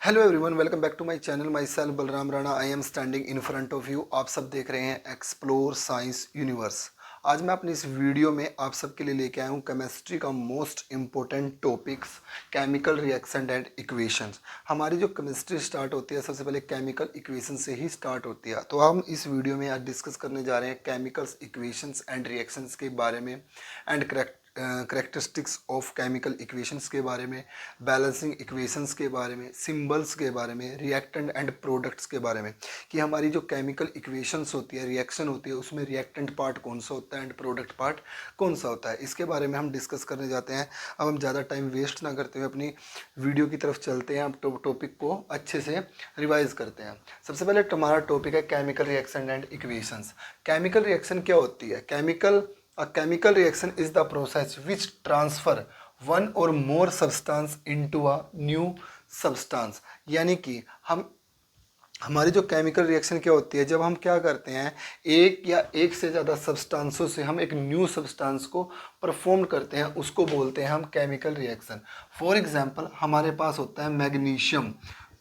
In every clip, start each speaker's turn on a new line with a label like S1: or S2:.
S1: Hello everyone, welcome back to my channel. Myself Balram Rana. I am standing in front of you. आप सब देख रहे हैं explore science universe. आज मैं अपनी इस वीडियो में आप सबके लिए लेके आया हूँ केमिस्ट्री का most important topics, chemical reaction and equations. हमारी जो केमिस्ट्री स्टार्ट होती है सबसे पहले केमिकल इक्वेशन से ही स्टार्ट होती है। तो हम इस वीडियो में आज डिस्कस करने जा रहे हैं केमिकल्स इक्वेशंस एंड रिएक्शंस के बारे में and characteristics of chemical equations के बारे में, बैलेंसिंग इक्वेशंस के बारे में, सिंबल्स के बारे में, रिएक्टेंट एंड प्रोडक्ट्स के बारे में कि हमारी जो केमिकल इक्वेशंस होती है, रिएक्शन होती है, उसमें रिएक्टेंट पार्ट कौन सा होता है एंड प्रोडक्ट पार्ट कौन सा होता है। इसके बारे में हम डिस्कस करने जाते हैं। अब हम ज़्यादा टाइम वेस्ट ना करते हुए अपनी वीडियो की तरफ चलते हैं। अब टॉपिक को अच्छे से रिवाइज करते हैं। सबसे पहले हमारा टॉपिक है chemical reaction and equations. Chemical reaction क्या होती है? A chemical reaction is the process which transfer one or more substance into a new substance। यानी कि हमारी जो केमिकल रिएक्शन क्या होती है, जब हम क्या करते हैं, एक या एक से ज़्यादा सब्सटेंसों से हम एक न्यू सब्सटेंस को परफॉर्म करते हैं, उसको बोलते हैं हम केमिकल रिएक्शन। फॉर एग्जांपल हमारे पास होता है मैग्नीशियम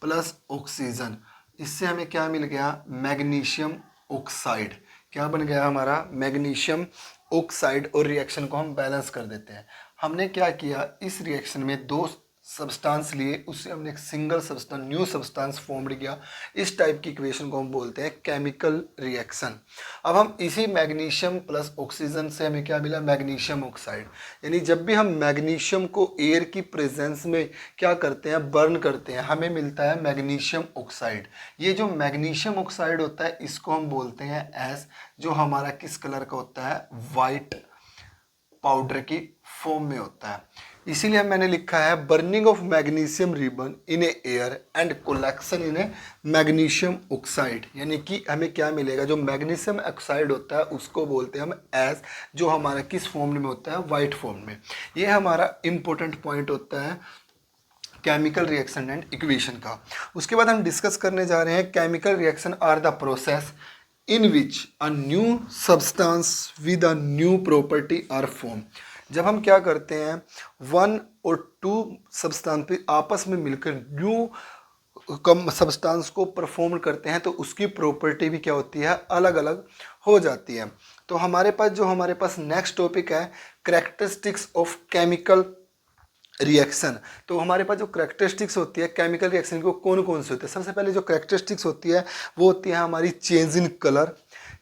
S1: प्लस ऑक्सीजन। इससे हमें क्या मिल गया? Magnesium oxide. क्या बन गया हमारा? Magnesium oxide. और रिएक्शन को हम बैलेंस कर देते हैं। हमने क्या किया, इस रिएक्शन में दो सब्सटेंस लिए, उससे हमने एक single substance, new substance formed किया। इस टाइप की इक्वेशन को हम बोलते हैं केमिकल रिएक्शन। अब हम इसी मैग्नीशियम प्लस ऑक्सीजन से हमें क्या मिला? Magnesium oxide. यानी जब भी हम मैग्नीशियम को एयर की प्रेजेंस में क्या करते हैं, बर्न करते हैं, हमें मिलता है मैग्नीशियम ऑक्साइड। ये जो मैग्नीशियम ऑक्साइड होता है इसको हम बोलते हैं एस, जो हमारा किस कलर का होता है? वाइट पाउडर की फॉर्म में होता है। इसीलिए मैंने लिखा है burning of magnesium ribbon in A air and collection in A magnesium oxide. यानी कि हमें क्या मिलेगा? जो मैग्नीशियम ऑक्साइड होता है उसको बोलते हैं हम एस, जो हमारा किस फॉर्म में होता है? वाइट फॉर्म में। ये हमारा इंपॉर्टेंट पॉइंट होता है केमिकल रिएक्शन एंड इक्वेशन का। उसके बाद हम डिस्कस करने जा रहे हैं chemical reaction are the process in which a new substance with a new property are formed। जब हम क्या करते हैं, वन और टू सब्सटेंस आपस में मिलकर न्यू कम सब्सटेंस को परफॉर्म करते हैं, तो उसकी प्रॉपर्टी भी क्या होती है? अलग अलग हो जाती है। तो हमारे पास नेक्स्ट टॉपिक है करेक्टरिस्टिक्स ऑफ केमिकल रिएक्शन। तो हमारे पास जो करेक्टरिस्टिक्स होती है केमिकल रिएक्शन को कौन कौन से होते हैं? सबसे पहले जो करेक्टरिस्टिक्स होती है वो होती है हमारी change in colour,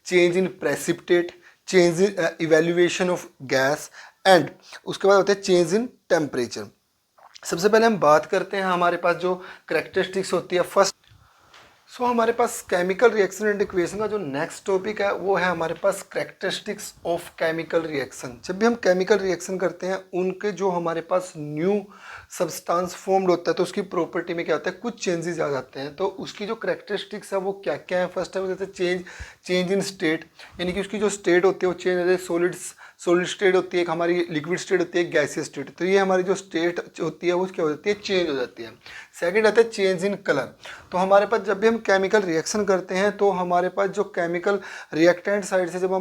S1: change in precipitate, change in evaluation of gas and उसके बाद होता है चेंज इन टेम्परेचर। सबसे पहले हम बात करते हैं हमारे पास जो करेक्टरिस्टिक्स होती है फर्स्ट। हमारे पास केमिकल रिएक्शन एंड इक्वेशन का जो नेक्स्ट टॉपिक है वो है हमारे पास करेक्टरिस्टिक्स ऑफ केमिकल रिएक्शन। जब भी हम केमिकल रिएक्शन करते हैं उनके जो हमारे पास न्यू सब्सटेंस फॉर्म्ड होता है तो उसकी प्रॉपर्टी में क्या होता है? कुछ चेंजेस आ जाते हैं। तो उसकी जो करेक्टरिस्टिक्स है वो क्या क्या है? फर्स्ट है वो कहते हैं चेंज इन स्टेट। यानी कि उसकी जो स्टेट होती है वो चेंज होती है। सॉलिड स्टेट होती है, एक हमारी लिक्विड स्टेट होती है, गैसियस स्टेट। तो ये हमारी जो स्टेट होती है वो क्या हो जाती है? चेंज हो जाती है। सेकंड आता है चेंज इन कलर। तो हमारे पास जब भी हम केमिकल रिएक्शन करते हैं तो हमारे पास जो केमिकल रिएक्टेंट साइड से जब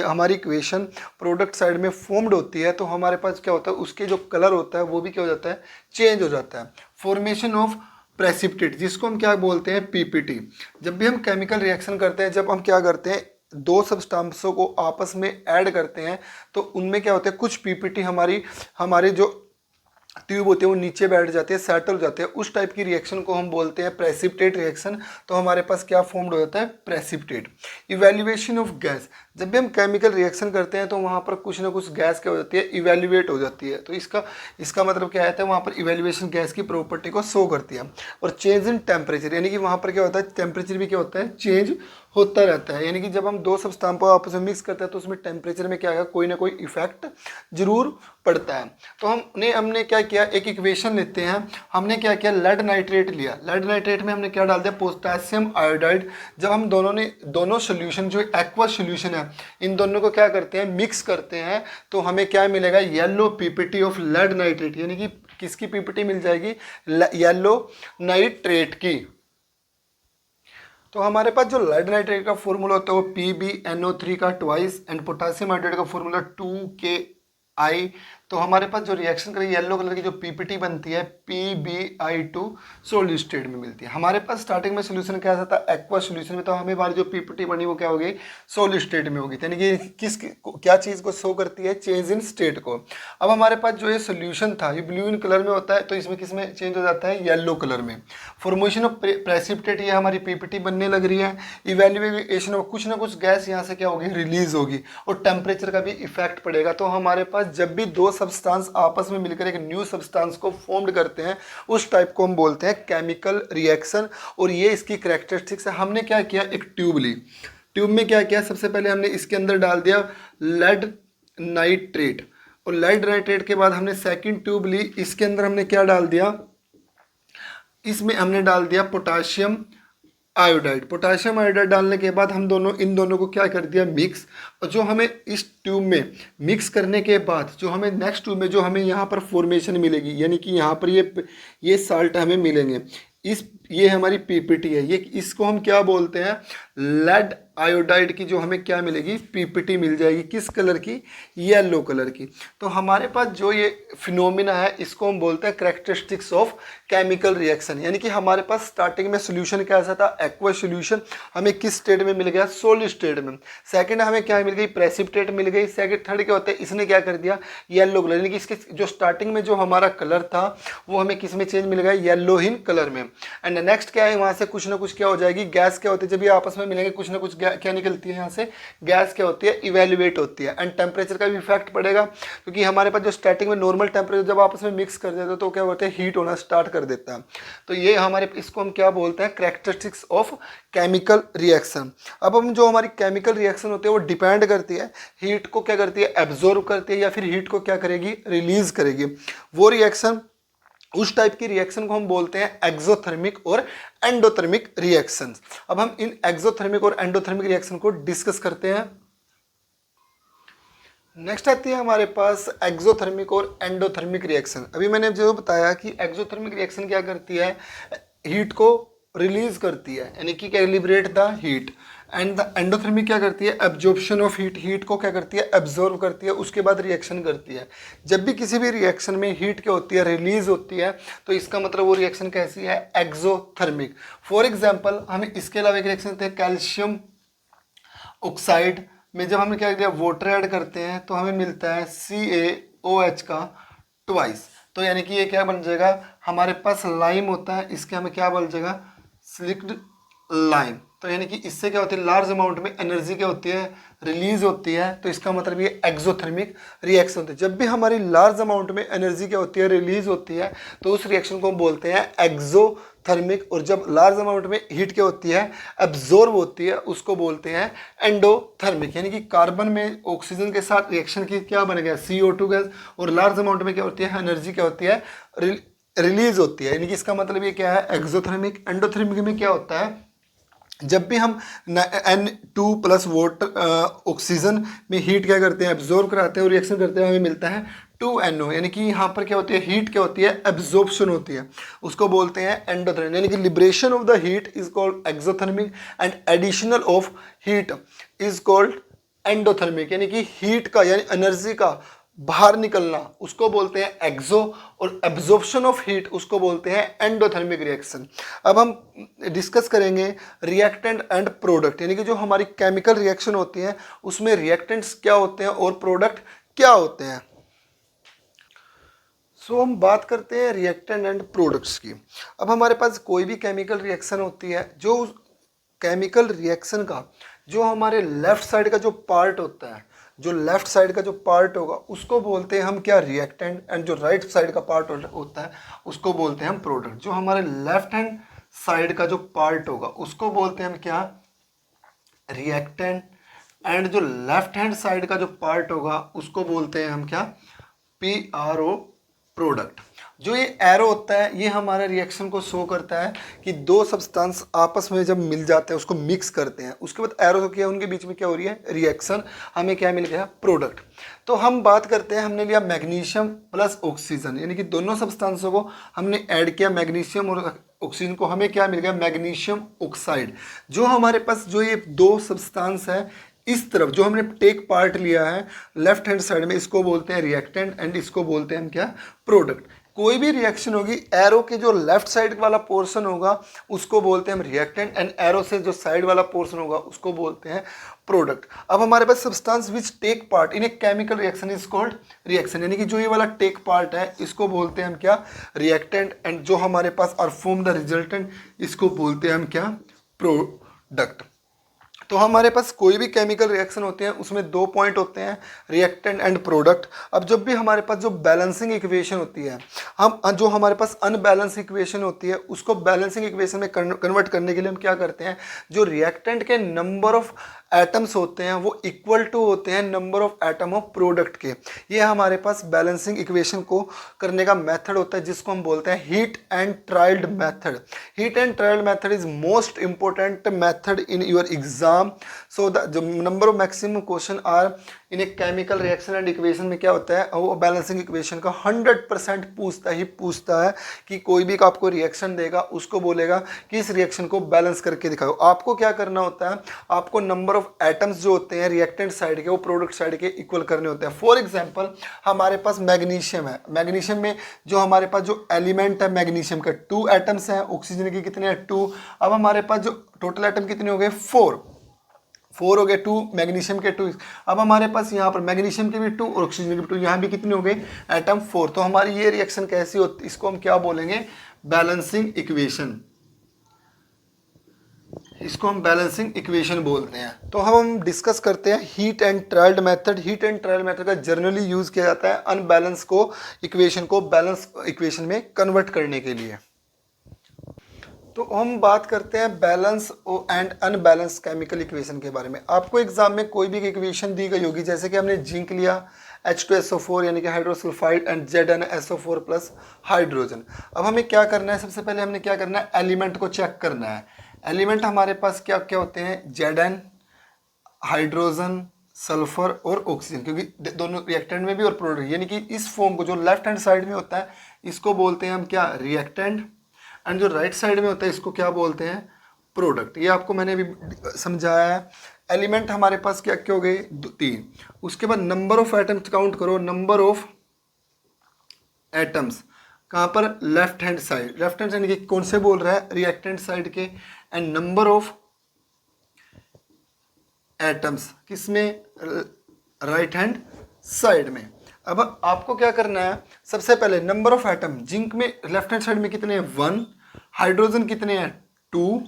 S1: हमारी इक्वेशन प्रोडक्ट साइड में फॉर्म्ड होती है तो हमारे पास क्या होता है? उसके जो कलर होता है वो भी क्या हो जाता है? चेंज हो जाता है। फॉर्मेशन ऑफ प्रेसिपिटेट, जिसको हम क्या बोलते हैं? पीपीटी। जब भी हम केमिकल रिएक्शन करते हैं, जब हम क्या करते हैं, दो सब्सटेंसों को आपस में ऐड करते हैं तो उनमें क्या होता है? कुछ पीपीटी हमारे जो ट्यूब होती है वो नीचे बैठ जाती है, सेटल हो जाते हैं। उस टाइप की रिएक्शन को हम बोलते हैं प्रेसिपिटेट रिएक्शन। तो हमारे पास क्या फॉर्म्ड हो जाता है? प्रेसिपिटेट। इवेल्युएशन ऑफ गैस, जब भी हम केमिकल रिएक्शन करते हैं तो वहाँ पर कुछ ना कुछ गैस क्या हो जाती है? इवेल्युएट हो जाती है। तो इसका मतलब क्या आता है? वहाँ पर इवेल्युएशन गैस की प्रॉपर्टी को शो करती है। और चेंज इन टेम्परेचर, यानी कि वहाँ पर क्या होता है? टेम्परेचर भी क्या होता है? चेंज होता रहता है। यानी कि जब हम दो सब्सटेंस को आपस में मिक्स करते हैं तो उसमें टेम्परेचर में क्या आएगा? कोई ना कोई इफेक्ट जरूर पड़ता है। तो हमने क्या किया, एक इक्वेशन लेते हैं। हमने क्या किया? लेड नाइट्रेट लिया। लेड नाइट्रेट में हमने क्या डाल दिया? Potassium iodide. जब हम दोनों सोल्यूशन जो एक्वा सोल्यूशन है इन दोनों को क्या करते हैं? मिक्स करते हैं तो हमें क्या मिलेगा? Yellow PPT of lead nitrate. यानी कि किसकी पीपीटी मिल जाएगी? येलो नाइट्रेट की। तो हमारे पास जो लेड नाइट्रेट का फॉर्मूला होता है वो PbNO3 का ट्वाइस एंड पोटेशियम हाइड्रेट का फॉर्मूला 2Ki। तो हमारे पास जो रिएक्शन करेगी येलो कलर की जो पीपीटी बनती है PbI2 सॉलिड स्टेट में मिलती है। हमारे पास स्टार्टिंग में सोल्यूशन क्या था एक्वा सोल्यूशन में, तो हमें हमारी जो पीपीटी बनी वो क्या होगी सॉलिड स्टेट में होगी, यानी कि क्या चीज़ को शो करती है चेंज इन स्टेट को। अब हमारे पास जो ये सोल्यूशन था ये ब्लू इन कलर में होता है, तो इसमें किस में चेंज हो जाता है येलो कलर में। फॉर्मेशन ऑफ प्रेसिपिटेट, ये हमारी पीपीटी बनने लग रही है। इवेल्युएशन ऑफ कुछ ना कुछ गैस यहाँ से क्या होगी रिलीज होगी और टेम्परेचर का भी इफेक्ट पड़ेगा। तो हमारे पास जब भी दो सब्सटेंस आपस में मिलकर एक न्यू सब्सटेंस को फॉर्म्ड करते हैं उस टाइप को हम बोलते हैं केमिकल रिएक्शन। और ये इसकी कैरेक्टरिस्टिक्स है। हमने क्या किया, एक ट्यूब ली, ट्यूब में क्या किया, सबसे पहले हमने इसके अंदर डाल दिया लेड नाइट्रेट, और लेड नाइट्रेट के बाद हमने सेकंड ट्यूब ली, इसके अंदर हमने क्या डाल दिया, इसमें हमने डाल दिया पोटाशियम आयोडाइड। पोटाशियम आयोडाइड डालने के बाद हम इन दोनों को क्या कर दिया मिक्स। और जो हमें इस ट्यूब में मिक्स करने के बाद जो हमें नेक्स्ट ट्यूब में जो हमें यहाँ पर फॉर्मेशन मिलेगी, यानी कि यहाँ पर ये साल्ट हमें मिलेंगे, ये हमारी पीपीटी है, ये इसको हम क्या बोलते हैं लेड आयोडाइड की जो हमें क्या मिलेगी पीपीटी मिल जाएगी, किस कलर की येलो कलर की। तो हमारे पास जो ये फिनोमिना है इसको हम बोलते हैं कैरेक्टरिस्टिक्स ऑफ केमिकल रिएक्शन। यानी कि हमारे पास स्टार्टिंग में सोल्यूशन कैसा था एक्वा सोल्यूशन, हमें किस स्टेट में मिल गया सॉलिड स्टेट में। सेकंड हमें क्या मिल गई प्रेसिपिटेट मिल गई। सेकंड थर्ड क्या होता है इसने क्या कर दिया येलो कलर, यानी कि इसके जो स्टार्टिंग में जो हमारा कलर था वो हमें किस में चेंज मिल गया येलो इन कलर में। एंड नेक्स्ट क्या है वहाँ से कुछ ना कुछ क्या हो जाएगी गैस क्या होती है, जब ये आपस में मिलेंगे कुछ ना कुछ क्या निकलती है यहाँ से गैस क्या होती है इवेल्युएट होती है। एंड टेम्परेचर का भी इफेक्ट पड़ेगा क्योंकि हमारे पास जो स्टार्टिंग में नॉर्मल टेम्परेचर जब आपस में मिक्स कर देते हैं तो क्या होता है हीट होना स्टार्ट कर देता है। तो ये हमारे इसको हम क्या बोलते हैं कैरेक्टरिस्टिक्स ऑफ केमिकल रिएक्शन। अब हम जो हमारी केमिकल रिएक्शन होती है वो डिपेंड करती है हीट को क्या करती है एब्जॉर्व करती है या फिर हीट को क्या करेगी रिलीज करेगी। वो रिएक्शन उस टाइप की रिएक्शन को हम बोलते हैं एक्सोथर्मिक और एंडोथर्मिक रिएक्शंस। अब हम इन एक्सोथर्मिक और एंडोथर्मिक रिएक्शन को डिस्कस करते हैं। नेक्स्ट आती है हमारे पास एक्सोथर्मिक और एंडोथर्मिक रिएक्शन। अभी मैंने जो बताया कि एक्सोथर्मिक रिएक्शन क्या करती है हीट को रिलीज करती है, यानी कि calibrate the heat. And the endothermic क्या करती है एब्जॉर्प्शन ऑफ हीट, हीट को क्या करती है एब्जॉर्व करती है, उसके बाद रिएक्शन करती है। जब भी किसी भी रिएक्शन में हीट क्या होती है रिलीज होती है तो इसका मतलब वो रिएक्शन कैसी है एक्सोथर्मिक। फॉर एग्जाम्पल हम इसके अलावा एक रिएक्शन थे कैल्शियम ऑक्साइड में जब हम क्या किया वाटर ऐड करते हैं तो हमें मिलता है CaOH का ट्वाइस। तो यानी कि ये क्या बन जाएगा हमारे पास लाइम होता है, इसके हमें क्या बन जाएगा स्लिक्ड लाइम। तो यानी कि इससे क्या होती है लार्ज अमाउंट में एनर्जी क्या होती है रिलीज होती है, तो इसका मतलब ये एक्सोथर्मिक रिएक्शन होती है। जब भी हमारी लार्ज अमाउंट में एनर्जी क्या होती है रिलीज होती है तो उस रिएक्शन को हम बोलते हैं एक्सोथर्मिक। और जब लार्ज अमाउंट में हीट क्या होती है एब्जॉर्ब होती है उसको बोलते हैं एंडोथर्मिक। यानी कि कार्बन में ऑक्सीजन के साथ रिएक्शन की क्या बन गया CO2 गैस, और लार्ज अमाउंट में क्या होती है एनर्जी क्या होती है रिलीज होती है। यानी कि इसका मतलब ये क्या है एक्सोथर्मिक। एंडोथर्मिक में क्या होता है जब भी हम N2 प्लस वाटर ऑक्सीजन में हीट क्या करते हैं एब्जॉर्ब कराते हैं और रिएक्शन करते हैं हमें मिलता है 2NO। यानी कि यहाँ पर क्या होती है हीट क्या होती है एब्जॉर्प्शन होती है, उसको बोलते हैं एंडोथर्मिक। यानी कि liberation of the heat is called exothermic and additional of heat is called endothermic. यानी कि हीट का यानी एनर्जी का बाहर निकलना उसको बोलते हैं एक्सो, और एब्जॉर्प्शन ऑफ हीट उसको बोलते हैं एंडोथर्मिक रिएक्शन। अब हम डिस्कस करेंगे रिएक्टेंट एंड प्रोडक्ट, यानी कि जो हमारी केमिकल रिएक्शन होती है उसमें रिएक्टेंट्स क्या होते हैं और प्रोडक्ट क्या होते हैं। सो हम बात करते हैं रिएक्टेंट एंड प्रोडक्ट्स की। अब हमारे पास कोई भी केमिकल रिएक्शन होती है, जो केमिकल रिएक्शन का जो हमारे लेफ्ट साइड का जो पार्ट होता है, जो लेफ्ट साइड का जो पार्ट होगा उसको बोलते हैं हम क्या रिएक्टेंट, एंड जो राइट साइड का पार्ट होता है उसको बोलते हैं हम प्रोडक्ट। जो हमारे लेफ्ट हैंड साइड का जो पार्ट होगा उसको बोलते हैं हम क्या रिएक्टेंट, एंड जो लेफ्ट हैंड साइड का जो पार्ट होगा उसको बोलते हैं हम क्या PRO प्रोडक्ट। जो ये एरो होता है ये हमारे रिएक्शन को शो करता है कि दो सब्सटेंस आपस में जब मिल जाते हैं उसको मिक्स करते हैं, उसके बाद एरो क्या उनके बीच में क्या हो रही है रिएक्शन, हमें क्या मिल गया प्रोडक्ट। तो हम बात करते हैं हमने लिया मैग्नीशियम प्लस ऑक्सीजन, यानी कि दोनों सब्सटेंसों को हमने ऐड किया मैग्नीशियम और ऑक्सीजन को, हमें क्या मिल गया मैग्नीशियम ऑक्साइड। जो हमारे पास जो ये दो सब्सटेंस है इस तरफ जो हमने टेक पार्ट लिया है लेफ्ट हैंड साइड में, इसको बोलते हैं रिएक्टेंट एंड इसको बोलते हैं हम क्या, प्रोडक्ट। कोई भी रिएक्शन होगी, एरो के जो लेफ्ट साइड वाला पोर्शन होगा उसको बोलते हैं हम रिएक्टेंट, एंड एरो से जो साइड वाला पोर्शन होगा उसको बोलते हैं प्रोडक्ट। अब हमारे पास substance which take part in a chemical reaction is called reaction, यानी कि जो ये वाला टेक पार्ट है इसको बोलते हैं हम क्या, रिएक्टेंट, एंड जो हमारे पास आर फॉर्म द रिजल्टेंट इसको बोलते हैं हम क्या, प्रोडक्ट। तो हमारे पास कोई भी केमिकल रिएक्शन होते हैं उसमें 2 पॉइंट होते हैं, रिएक्टेंट एंड प्रोडक्ट। अब जब भी हमारे पास जो बैलेंसिंग इक्वेशन होती है, हम जो हमारे पास अनबैलेंस इक्वेशन होती है उसको बैलेंसिंग इक्वेशन में कन्वर्ट करने के लिए हम क्या करते हैं, जो रिएक्टेंट के नंबर ऑफ एटम्स होते हैं वो इक्वल टू होते हैं number of atom of product के। ये हमारे पास बैलेंसिंग इक्वेशन को करने का मेथड होता है जिसको हम बोलते हैं hit and trial method. Heat and trial method is most important method in your exam. So the number of maximum question are in a chemical reaction and equation में क्या होता है, वो बैलेंसिंग इक्वेशन का 100% पूछता है कि कोई भी आपको रिएक्शन देगा उसको बोलेगा कि इस रिएक्शन को बैलेंस करके दिखाओ। आपको क्या करना होता है, आपको नंबर ऑफ एटम्स जो होते हैं रिएक्टेंट साइड के वो प्रोडक्ट साइड के इक्वल करने होते हैं। फॉर एग्जांपल हमारे पास मैग्नीशियम है, मैग्नीशियम में जो हमारे पास जो एलिमेंट है मैग्नीशियम का 2 एटम्स हैं, ऑक्सीजन के कितने हैं 2। अब हमारे पास जो टोटल एटम कितने हो गए 4 हो गए, 2 मैग्नीशियम के 2। अब हमारे पास यहाँ पर मैग्नीशियम के भी 2 और ऑक्सीजन के भी 2, यहाँ भी कितने हो गए एटम 4। तो हमारी ये रिएक्शन कैसी होती है, इसको हम क्या बोलेंगे, बैलेंसिंग इक्वेशन। इसको हम बैलेंसिंग इक्वेशन बोलते हैं। तो हम डिस्कस करते हैं hit and trial method. Heat and trial method का जनरली यूज किया जाता है अनबैलेंस को इक्वेशन को बैलेंस इक्वेशन में कन्वर्ट करने के लिए। तो हम बात करते हैं balance and unbalance chemical equation के बारे में। आपको एग्जाम में कोई भी इक्वेशन दी गई होगी, जैसे कि हमने जिंक लिया H2SO4 यानी कि hydrosulphide and ZnSO4 plus hydrogen. अब हमें क्या करना है, सबसे पहले हमने क्या करना है, एलिमेंट को चेक करना है। एलिमेंट हमारे पास क्या क्या होते हैं, Zn, हाइड्रोजन, सल्फर और ऑक्सीजन, क्योंकि दोनों रिएक्टेंट में भी और प्रोडक्ट, यानी कि इस फॉर्म को जो लेफ्ट हैंड साइड में होता है इसको बोलते हैं हम क्या, रिएक्टेंट, एंड जो राइट साइड में होता है इसको क्या बोलते हैं, प्रोडक्ट। ये आपको मैंने अभी समझाया है। एलिमेंट हमारे पास क्या क्या हो गए, 3। उसके बाद नंबर ऑफ एटम्स काउंट करो, नंबर ऑफ एटम्स कहाँ पर, left hand side, left hand side के कौन से बोल रहा है, रिएक्टेंट साइड के, एंड नंबर ऑफ एटम्स किसमें, राइट हैंड साइड में। अब आपको क्या करना है, सबसे पहले नंबर ऑफ एटम, जिंक में लेफ्ट हैंड साइड में कितने हैं 1, हाइड्रोजन कितने हैं 2,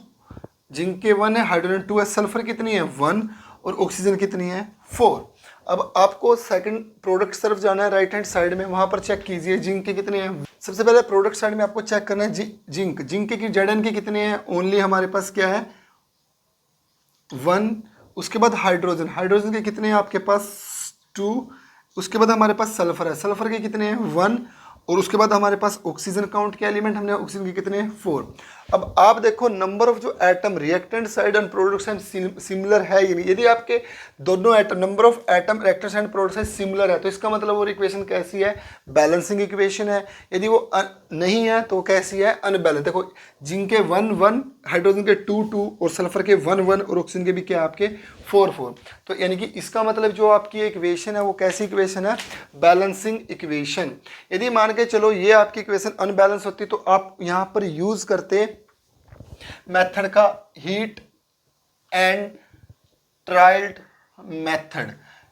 S1: जिंक के 1 है, हाइड्रोजन 2 है, सल्फर कितनी है 1 और ऑक्सीजन कितनी है 4। अब आपको सेकंड प्रोडक्ट तरफ जाना है राइट हैंड साइड में, वहां पर चेक कीजिए जिंक के कितने हैं। सबसे पहले प्रोडक्ट साइड में आपको चेक करना है जिंक, जिंक के Zn के कितने हैं, ओनली हमारे पास क्या है 1। उसके बाद हाइड्रोजन, हाइड्रोजन के कितने हैं आपके पास 2। उसके बाद हमारे पास सल्फर है, सल्फर के कितने हैं 1। और उसके बाद हमारे पास ऑक्सीजन काउंट के एलिमेंट, हमने ऑक्सीजन के कितने हैं 4। अब आप देखो नंबर ऑफ जो atom reactant side and product side similar है ही नहीं। यदि आपके दोनों atom, number of atom reactant side product side similar है तो इसका मतलब वो इक्वेशन कैसी है, बैलेंसिंग इक्वेशन है। यदि वो नहीं है तो कैसी है, अनबैलेंस। देखो जिंक के 1 1, हाइड्रोजन के 2 2 और सल्फर के 1 1 और ऑक्सीजन के भी क्या आपके 4 4। तो यानी कि इसका मतलब जो आपकी इक्वेशन है वो कैसी इक्वेशन है, बैलेंसिंग इक्वेशन। यदि मान के चलो ये आपकी इक्वेशन अनबैलेंस होती तो आप यहाँ पर यूज करते मेथड का हीट एंड ट्रायल्ड मेथड।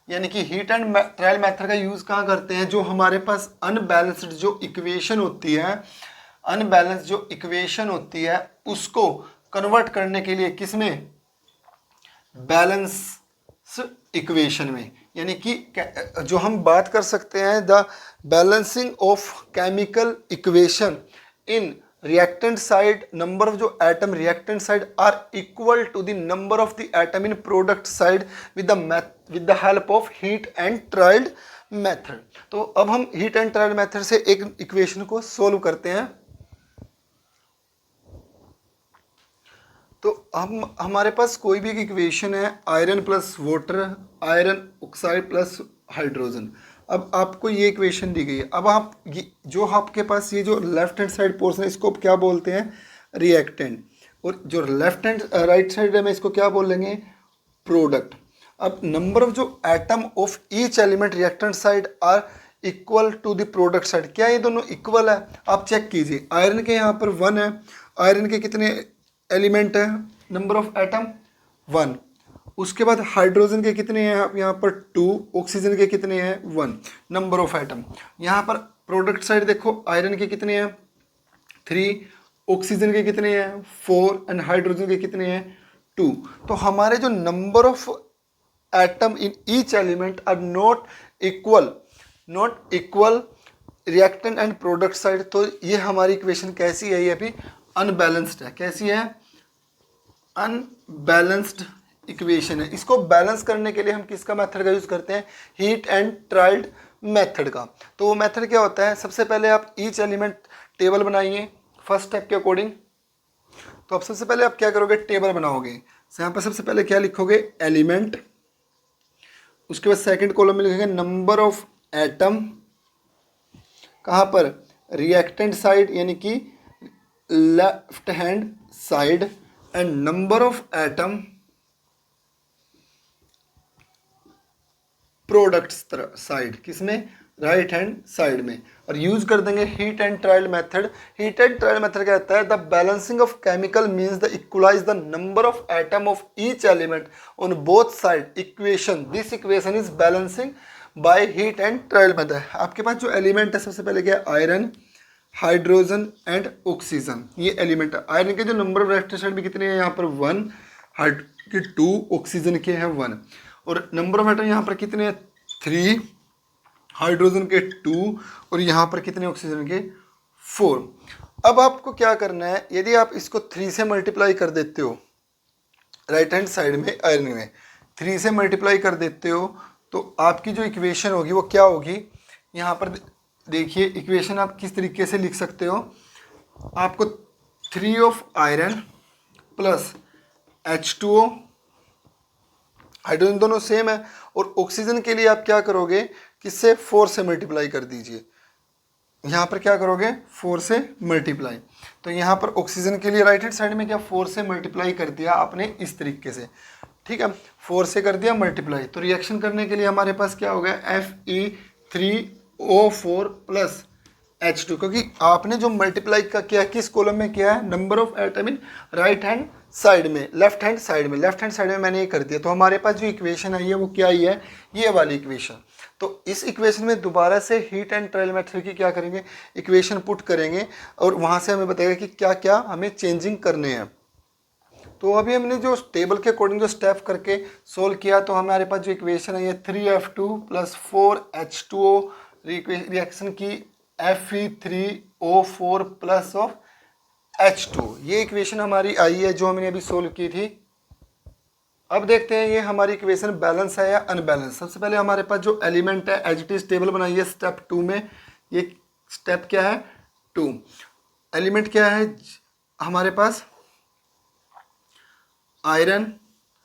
S1: यानी कि हीट एंड ट्रायल मेथड का यूज कहाँ करते हैं, जो हमारे पास अनबैलेंस्ड जो इक्वेशन होती है, अनबैलेंस जो इक्वेशन होती है उसको कन्वर्ट करने के लिए किसमें, बैलेंस इक्वेशन में। यानी कि जो हम बात कर सकते हैं the balancing of chemical equation in reactant side, number of जो atom reactant side are equal to the number of the atom in product side with the help of heat and trial method। तो अब हम heat and trial method से एक equation को solve करते हैं। तो हम हमारे पास कोई भी इक्वेशन है, iron plus water, iron oxide plus hydrogen. अब आपको ये इक्वेशन दी गई है। अब आप जो आपके पास ये जो लेफ्ट हैंड साइड पोर्शन है इसको क्या बोलते हैं, रिएक्टेंट, और जो लेफ्ट हैंड राइट साइड है मैं इसको क्या बोलेंगे, प्रोडक्ट। अब नंबर ऑफ जो atom of each element reactant side are equal to the product side, क्या ये दोनों इक्वल है? आप चेक कीजिए, आयरन के यहाँ पर 1 है, आयरन के कितने एलिमेंट है, नंबर ऑफ एटम 1। उसके बाद हाइड्रोजन के कितने हैं यहाँ पर 2, ऑक्सीजन के कितने हैं 1, नंबर ऑफ एटम। यहाँ पर प्रोडक्ट साइड देखो, आयरन के कितने हैं 3, ऑक्सीजन के कितने हैं 4 एंड हाइड्रोजन के कितने हैं 2। तो हमारे जो number of atom in each element are not equal reactant and product side. तो ये हमारी इक्वेशन कैसी है, ये अभी अनबैलेंस्ड है। कैसी है? अनबैलेंस्ड इक्वेशन है। इसको बैलेंस करने के लिए हम किसका मेथड का यूज करते हैं? हीट एंड ट्रायल्ड मेथड का। तो वो मेथड क्या होता है? सबसे पहले आप ईच एलिमेंट टेबल बनाइए फर्स्ट स्टेप के अकॉर्डिंग। तो अब सबसे पहले आप क्या करोगे? टेबल बनाओगे। यहाँ पर सबसे पहले क्या लिखोगे? एलिमेंट। उसके बाद सेकंड कॉलम में लिखेंगे नंबर ऑफ एटम। कहाँ पर? रिएक्टेंट साइड यानी कि left hand side, and number of atom product side, किसमें? राइट हैंड साइड में। और यूज कर देंगे heat and trial method. Heat and trial method कहता है the balancing of chemical means the equalize the number of atom of each element on both side equation. This equation is balancing by heat and trial method. आपके पास जो element है सबसे पहले क्या है? आयरन, हाइड्रोजन एंड ऑक्सीजन, ये element है। आयरन के जो नंबर ऑफ रिएक्टेंट साइड में कितने हैं? यहाँ पर 1, हाइड्रोजन के 2, ऑक्सीजन के हैं 1। और नंबर ऑफ एटम यहाँ पर कितने हैं? 3, हाइड्रोजन के 2, और यहाँ पर कितने? ऑक्सीजन के 4। अब आपको क्या करना है? यदि आप इसको 3 से मल्टीप्लाई कर देते हो राइट हैंड साइड में, आयरन में 3 से मल्टीप्लाई कर देते हो, तो आपकी जो इक्वेशन होगी वो क्या होगी? यहाँ पर देखिए इक्वेशन आप किस तरीके से लिख सकते हो। आपको 3 of iron plus H2O, hydrogen दोनों सेम है, और ऑक्सीजन के लिए आप क्या करोगे? किससे? 4 से मल्टीप्लाई कर दीजिए। यहाँ पर क्या करोगे? 4 से मल्टीप्लाई। तो यहाँ पर ऑक्सीजन के लिए राइट हैंड साइड में क्या 4 से मल्टीप्लाई कर दिया आपने इस तरीके से, ठीक है, 4 से कर दिया मल्टीप्लाई। तो रिएक्शन करने के लिए हमारे पास क्या हो गया? Fe3O4 प्लस H2, क्योंकि आपने जो मल्टीप्लाई का किया किस कॉलम में किया है? Number of atom in right hand side में, लेफ्ट हैंड साइड में। लेफ्ट हैंड साइड में मैंने ये कर दिया। तो हमारे पास जो इक्वेशन आई है वो क्या आई है? ये वाली इक्वेशन। तो इस इक्वेशन में दोबारा से हीट एंड ट्रायल मेथड की क्या करेंगे? इक्वेशन पुट करेंगे, और वहाँ से हमें बताएगा कि क्या क्या हमें चेंजिंग करने हैं। तो अभी हमने जो टेबल के अकॉर्डिंग जो स्टेप करके सोल्व किया, तो हमारे पास जो इक्वेशन है ये 3F2 प्लस 4H2O रिएक्शन की Fe3O4 प्लस ऑफ H2, ये इक्वेशन हमारी आई है जो हमने अभी सोल्व की थी। अब देखते हैं ये हमारी इक्वेशन बैलेंस है या अनबैलेंस। सबसे पहले हमारे पास जो एलिमेंट है एज इट इज टेबल बनाइए स्टेप 2 में। ये स्टेप क्या है? 2। एलिमेंट क्या है हमारे पास? Iron,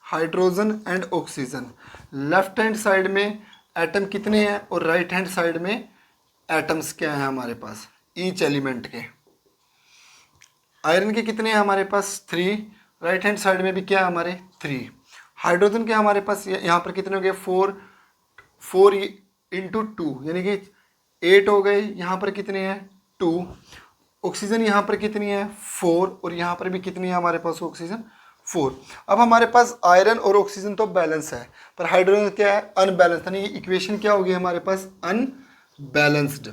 S1: hydrogen and oxygen. Left hand side में एटम कितने हैं, और राइट हैंड साइड में एटम्स क्या है हमारे पास ईच एलिमेंट के? आयरन के कितने हैं हमारे पास? 3, राइट हैंड साइड में भी क्या है हमारे? 3। हाइड्रोजन के हमारे पास यहाँ पर कितने हो गए? 4 इंटू 2 यानी कि 8 हो गए। यहाँ पर कितने हैं? 2। ऑक्सीजन यहाँ पर कितनी है? 4, और यहाँ पर भी कितनी है हमारे पास ऑक्सीजन? 4। अब हमारे पास आयरन और ऑक्सीजन तो बैलेंस है, पर हाइड्रोजन क्या है? अनबैलेंस। यानी ये इक्वेशन क्या होगी हमारे पास? अनबैलेंस्ड।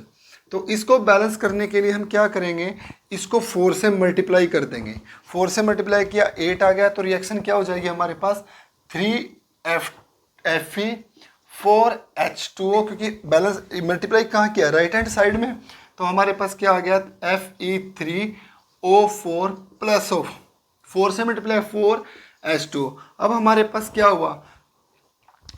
S1: तो इसको बैलेंस करने के लिए हम क्या करेंगे? इसको 4 से मल्टीप्लाई कर देंगे। 4 से मल्टीप्लाई किया 8 आ गया, तो रिएक्शन क्या हो जाएगी हमारे पास? 3Fe4H2O, क्योंकि बैलेंस मल्टीप्लाई कहाँ किया? राइट हैंड साइड में। तो हमारे पास क्या आ गया? Fe3O4 प्लस ऑफ 4 से मल्टीप्लाई 4H2O। अब हमारे पास क्या हुआ?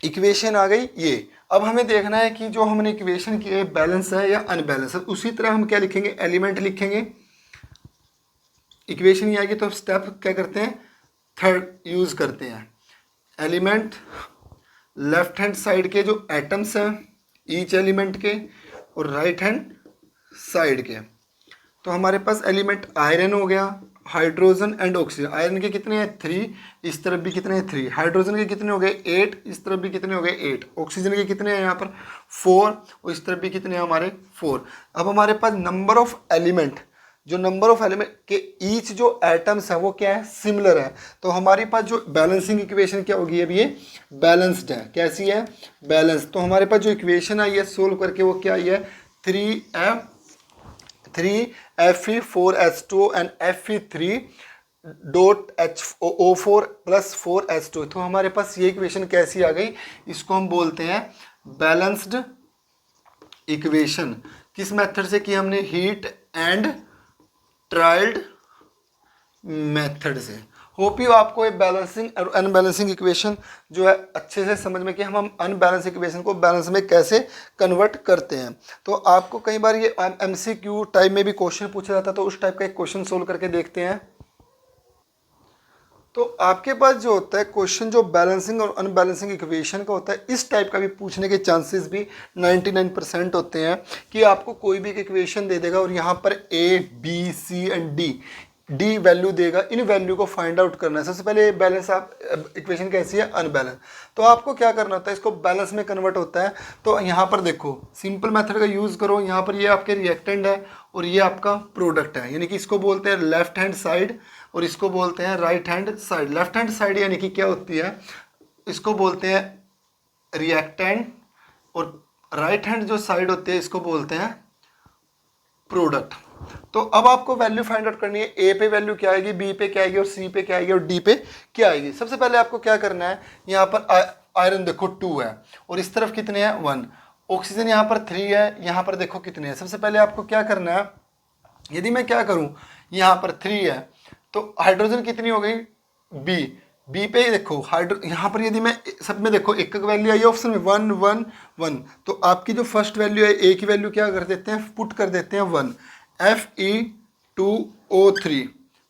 S1: इक्वेशन आ गई ये। अब हमें देखना है कि जो हमने इक्वेशन की है बैलेंस है या अनबैलेंस है। उसी तरह हम क्या लिखेंगे? एलिमेंट लिखेंगे। इक्वेशन ये आएगी तो स्टेप क्या करते हैं? थर्ड यूज करते हैं। एलिमेंट, लेफ्ट हैंड साइड के जो एटम्स हैं ईच एलिमेंट के, और राइट हैंड साइड के। तो हमारे पास एलिमेंट आयरन हो गया, हाइड्रोजन एंड ऑक्सीजन, आयरन के कितने हैं 3, इस तरफ भी कितने हैं 3, हाइड्रोजन के कितने हो गए 8, इस तरफ भी कितने हो गए 8, ऑक्सीजन के कितने हैं यहाँ पर 4 और इस तरफ भी कितने हैं हमारे 4। अब हमारे पास नंबर ऑफ एलिमेंट, जो नंबर ऑफ एलिमेंट के ईच जो एटम्स है वो क्या है सिमिलर है, तो हमारे पास जो बैलेंसिंग इक्वेशन क्या होगी, अब ये बैलेंस्ड है, कैसी है बैलेंस। तो हमारे पास जो इक्वेशन आई है सोल्व करके वो क्या आई है 3Fe4H2 and Fe3 dot HO4 plus 4H2। तो हमारे पास ये इक्वेशन कैसी आ गई, इसको हम बोलते हैं बैलेंस्ड इक्वेशन। किस मेथड से की हमने, हीट एंड ट्रायल्ड मेथड से। होप यू आपको ये बैलेंसिंग और अनबैलेंसिंग इक्वेशन जो है अच्छे से समझ में कि हम अनबैलेंस इक्वेशन को बैलेंस में कैसे कन्वर्ट करते हैं। तो आपको कई बार ये MCQ टाइप में भी क्वेश्चन पूछा जाता है, तो उस टाइप का एक क्वेश्चन सोल्व करके देखते हैं। तो आपके पास जो होता है क्वेश्चन जो बैलेंसिंग और अनबैलेंसिंग इक्वेशन का होता है, इस टाइप का भी पूछने के चांसेस भी 99% होते हैं कि आपको कोई भी इक्वेशन दे देगा और यहाँ पर A, B, C and D value देगा, इन वैल्यू को फाइंड आउट करना है। सबसे पहले बैलेंस आप इक्वेशन कैसी है अनबैलेंस, तो आपको क्या करना होता है, इसको बैलेंस में कन्वर्ट होता है। तो यहाँ पर देखो सिंपल मेथड का यूज़ करो, यहाँ पर ये आपके रिएक्टेंट है और ये आपका प्रोडक्ट है, यानी कि इसको बोलते हैं लेफ्ट हैंड साइड और इसको बोलते हैं right hand side. Left hand side यानी कि क्या होती है, इसको बोलते हैं रिएक्टेंट और राइट हैंड जो साइड होती है इसको बोलते हैं प्रोडक्ट। तो अब आपको वैल्यू फाइंड आउट करनी है, ए पे वैल्यू क्या आएगी, बी पे क्या आएगी और सी पे क्या आएगी और डी पे क्या आएगी। सबसे पहले आपको क्या करना है, यहाँ पर आयरन देखो 2 है और इस तरफ कितने हैं 1, ऑक्सीजन यहाँ पर 3 है, यहाँ पर देखो कितने हैं। सबसे पहले आपको क्या करना है, यदि मैं क्या करूँ यहाँ पर 3 है तो हाइड्रोजन कितनी हो गई बी पे देखो यहाँ पर यदि मैं सब में देखो एक वैल्यू आई है ऑप्शन में 1 1 1, तो आपकी जो फर्स्ट वैल्यू है ए की वैल्यू क्या कर देते हैं पुट कर देते हैं 1, Fe2O3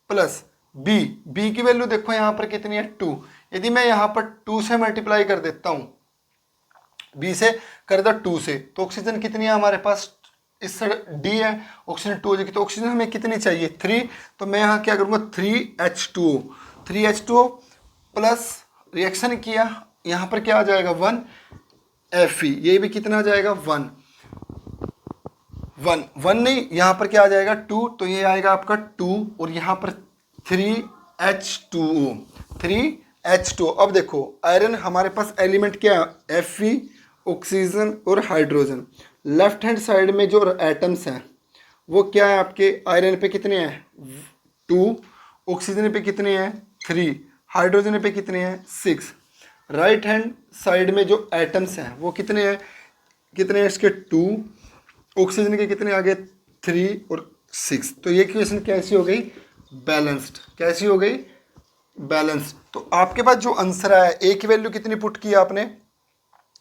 S1: प्लस बी की वैल्यू देखो यहाँ पर कितनी है 2, यदि मैं यहाँ पर 2 से मल्टीप्लाई कर देता हूँ, बी से कर दो 2 से, तो ऑक्सीजन कितनी है हमारे पास, इस डी है ऑक्सीजन 2 हो जाएगी, तो ऑक्सीजन हमें कितनी चाहिए 3, तो मैं यहाँ क्या करूँगा 3H2O प्लस रिएक्शन किया, यहाँ पर क्या आ जाएगा 1 Fe, ये भी कितना आ जाएगा 1 नहीं, यहाँ पर क्या आ जाएगा 2, तो ये आएगा आपका 2 और यहाँ पर 3H2O। अब देखो आयरन हमारे पास एलिमेंट क्या है Fe, ऑक्सीजन और हाइड्रोजन। लेफ्ट हैंड साइड में जो एटम्स हैं वो क्या है आपके, आयरन पे कितने हैं 2, ऑक्सीजन पे कितने हैं 3, हाइड्रोजन पे कितने हैं 6। राइट हैंड साइड में जो एटम्स हैं वो कितने हैं इसके 2, ऑक्सीजन के कितने आ गए 3 और 6। तो ये इक्वेशन कैसी हो गई बैलेंस्ड, कैसी हो गई बैलेंस्ड। तो आपके पास जो आंसर आया, ए की वैल्यू कितनी पुट की आपने,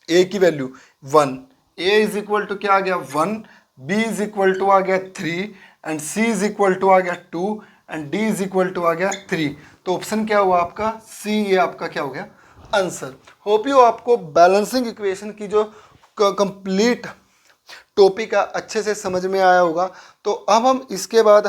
S1: ए की value 1, a is equal to क्या आ गया 1, बी इज इक्वल टू आ गया 3 and c is equal to आ गया 2 and d is equal to आ गया 3। तो ऑप्शन क्या हुआ आपका सी, ये आपका क्या हो गया आंसर। होप यू आपको बैलेंसिंग इक्वेशन की जो कंप्लीट टॉपिक अच्छे से समझ में आया होगा। तो अब हम इसके बाद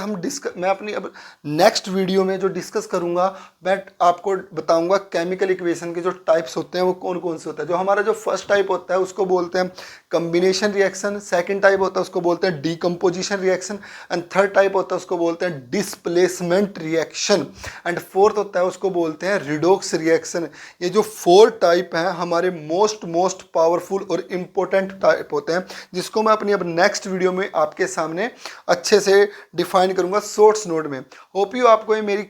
S1: मैं अपनी अब नेक्स्ट वीडियो में जो डिस्कस करूंगा, मैं आपको बताऊंगा केमिकल इक्वेशन के जो टाइप्स होते हैं वो कौन कौन से होते हैं। जो हमारा जो फर्स्ट टाइप होता है उसको बोलते हैं कम्बिनेशन रिएक्शन, सेकंड टाइप होता है उसको बोलते हैं decomposition reaction and third type होता है उसको बोलते हैं डिस्प्लेसमेंट रिएक्शन एंड फोर्थ होता है उसको बोलते हैं रिडॉक्स रिएक्शन। ये जो 4 टाइप हैं हमारे मोस्ट पावरफुल और इम्पोर्टेंट टाइप होते हैं, जिसको मैं अपनी अब नेक्स्ट वीडियो में आपके सामने अच्छे से डिफाइन करूंगा शॉर्ट्स नोट में। होप यू आपको ये मेरी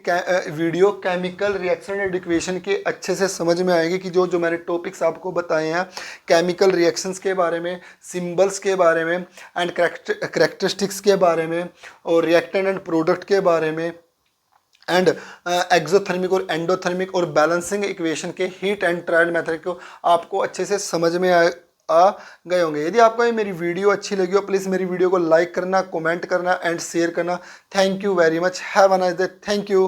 S1: video chemical reaction and equation के अच्छे से समझ में आएगी कि जो मैंने टॉपिक्स आपको बताए हैं केमिकल रिएक्शंस के बारे में, सिंबल्स के बारे में एंड करैक्टरिस्टिक्स के बारे में और रिएक्टेंट एंड प्रोडक्ट के बारे में एंड एक्सोथर्मिक और एंडोथर्मिक और बैलेंसिंग इक्वेशन के हीट एंड ट्रायल मेथड को आपको अच्छे से समझ में आ गए होंगे। यदि आपको ये मेरी वीडियो अच्छी लगी हो प्लीज़ मेरी वीडियो को लाइक करना, कमेंट करना एंड शेयर करना। Thank you very much, have a nice day, thank you.